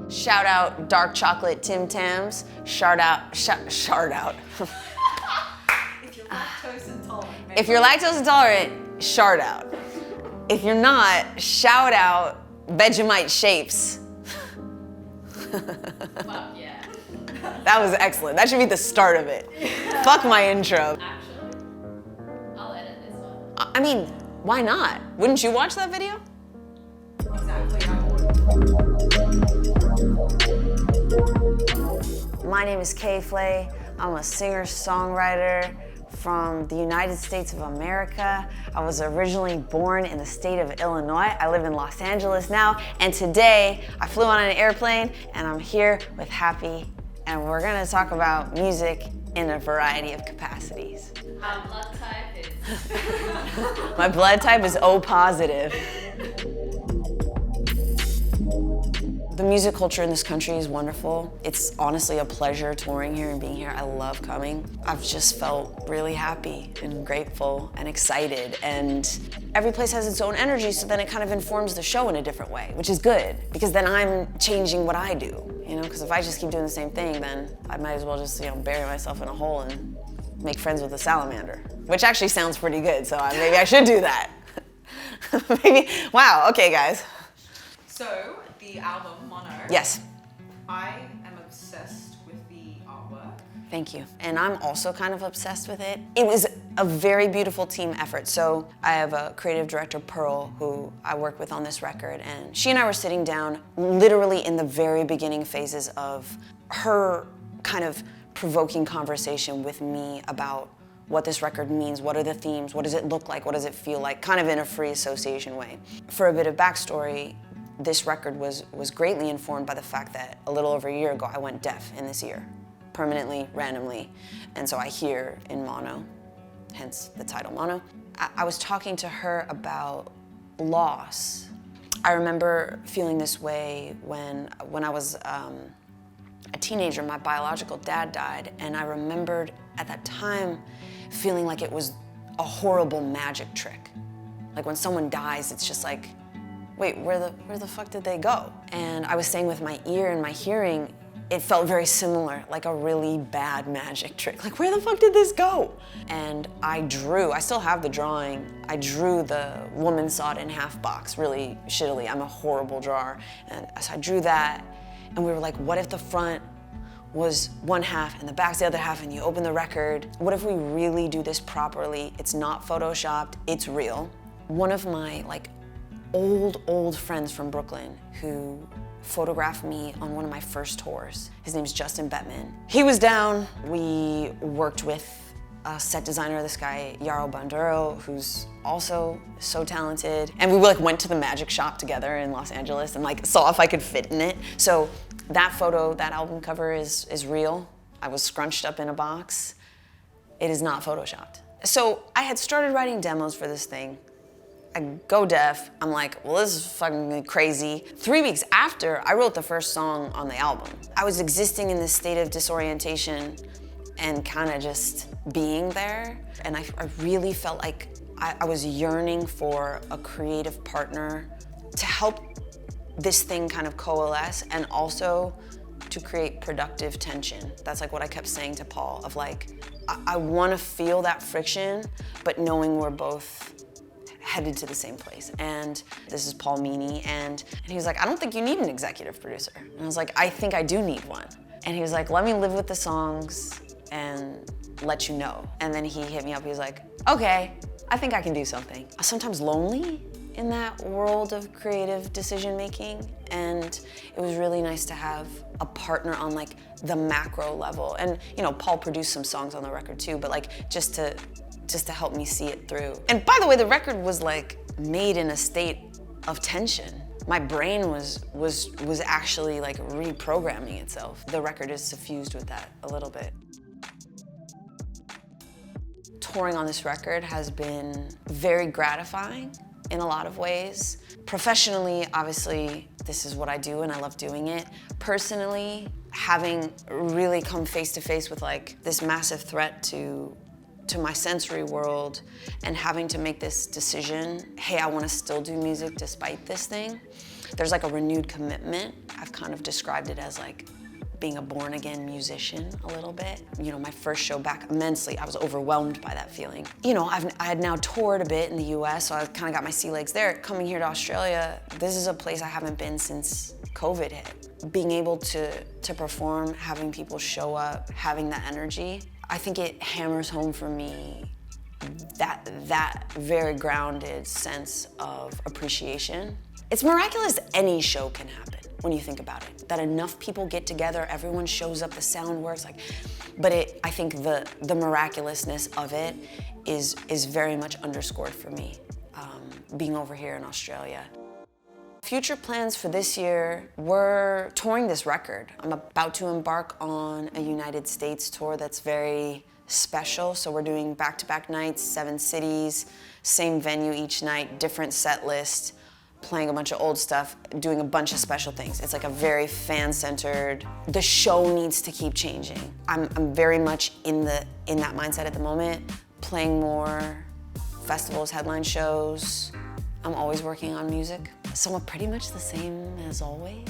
Shout out dark chocolate Tim Tams. Shard out. If you're lactose intolerant. If you're lactose intolerant, shard out. If you're not, shout out Vegemite shapes. Wow, yeah. That was excellent. That should be the start of it. Fuck my intro. Actually, I'll edit this one. I mean, why not? Wouldn't you watch that video? Exactly. My name is K.Flay. I'm a singer-songwriter from the United States of America. I was originally born in the state of Illinois. I live in Los Angeles now, and today I flew on an airplane and I'm here with Happy, and we're gonna talk about music in a variety of capacities. My blood type is... My blood type is O positive. The music culture in this country is wonderful. It's honestly a pleasure touring here and being here. I love coming. I've just felt really happy and grateful and excited, and every place has its own energy, so then it kind of informs the show in a different way, which is good, because then I'm changing what I do, you know? Because if I just keep doing the same thing, then I might as well just, you know, bury myself in a hole and make friends with a salamander, which actually sounds pretty good, so maybe I should do that. Maybe, wow, okay guys. So, the album Mono. Yes. I am obsessed with the artwork. Thank you. And I'm also kind of obsessed with it. It was a very beautiful team effort. So I have a creative director, Pearl, who I work with on this record, and she and I were sitting down literally in the very beginning phases of her kind of provoking conversation with me about what this record means, what are the themes, what does it look like, what does it feel like, kind of in a free association way. For a bit of backstory, this record was greatly informed by the fact that a little over a year ago I went deaf in this ear, permanently, randomly, and so I hear in mono, hence the title Mono. I was talking to her about loss. I remember feeling this way when I was a teenager. My biological dad died, and I remembered at that time feeling like it was a horrible magic trick. Like when someone dies, it's just like, wait, where the fuck did they go? And I was saying with my ear and my hearing, it felt very similar, like a really bad magic trick. Like, where the fuck did this go? And I still have the drawing, I drew the woman sawed in half box, really shittily. I'm a horrible drawer. And so I drew that, and we were like, what if the front was one half and the back's the other half, and you open the record? What if we really do this properly? It's not photoshopped, it's real. One of my old friends from Brooklyn who photographed me on one of my first tours. His name's Justin Bettman. He was down. We worked with a set designer of this guy, Yaro Banduro, who's also so talented. And we went to the magic shop together in Los Angeles and saw if I could fit in it. So that photo, that album cover is real. I was scrunched up in a box. It is not photoshopped. So I had started writing demos for this thing. I go deaf, I'm like, well, this is fucking crazy. 3 weeks after, I wrote the first song on the album. I was existing in this state of disorientation and kind of just being there. And I really felt like I was yearning for a creative partner to help this thing kind of coalesce, and also to create productive tension. That's what I kept saying to Paul, of I wanna feel that friction, but knowing we're both headed to the same place. And this is Paul Meany, and he was like, I don't think you need an executive producer. And I was like, I think I do need one. And he was like, let me live with the songs and let you know. And then he hit me up, he was like, okay, I think I can do something. I'm sometimes lonely in that world of creative decision making, and it was really nice to have a partner on the macro level. And Paul produced some songs on the record too, but just to help me see it through. And by the way, the record was made in a state of tension. My brain was actually reprogramming itself. The record is suffused with that a little bit. Touring on this record has been very gratifying in a lot of ways. Professionally, obviously, this is what I do and I love doing it. Personally, having really come face to face with this massive threat to my sensory world, and having to make this decision, hey, I want to still do music despite this thing. there's like a renewed commitment. I've kind of described it as like being a born-again musician a little bit. You know, my first show back immensely, I was overwhelmed by that feeling. You know, I had now toured a bit in the US, so I kind of got my sea legs there. Coming here to Australia, this is a place I haven't been since COVID hit. Being able to perform, having people show up, having that energy, I think it hammers home for me that very grounded sense of appreciation. It's miraculous any show can happen when you think about it. That enough people get together, everyone shows up, the sound works, but I think the miraculousness of it is very much underscored for me, being over here in Australia. Future plans for this year, we're touring this record. I'm about to embark on a United States tour that's very special. So we're doing back-to-back nights, 7 cities, same venue each night, different set list, playing a bunch of old stuff, doing a bunch of special things. It's like a very fan-centered, the show needs to keep changing. I'm very much in that mindset at the moment, playing more festivals, headline shows. I'm always working on music. So I'm pretty much the same as always.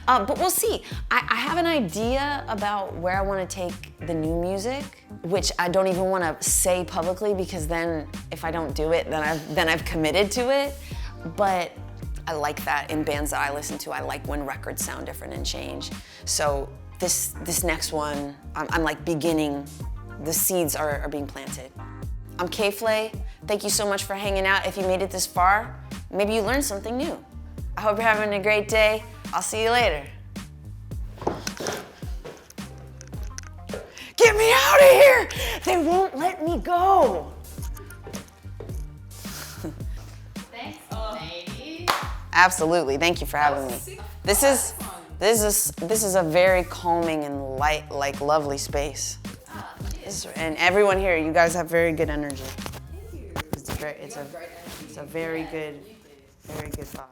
But we'll see. I have an idea about where I want to take the new music, which I don't even want to say publicly because then if I don't do it, then I've committed to it. But I like that in bands that I listen to. I like when records sound different and change. So this next one, I'm like beginning, the seeds are being planted. I'm K.Flay. Thank you so much for hanging out. If you made it this far, maybe you learned something new. I hope you're having a great day. I'll see you later. Get me out of here! They won't let me go. Thanks, lady. Absolutely, thank you for having me. This is a very calming and light, like lovely space. And everyone here, you guys have very good energy. It's a very good vibe.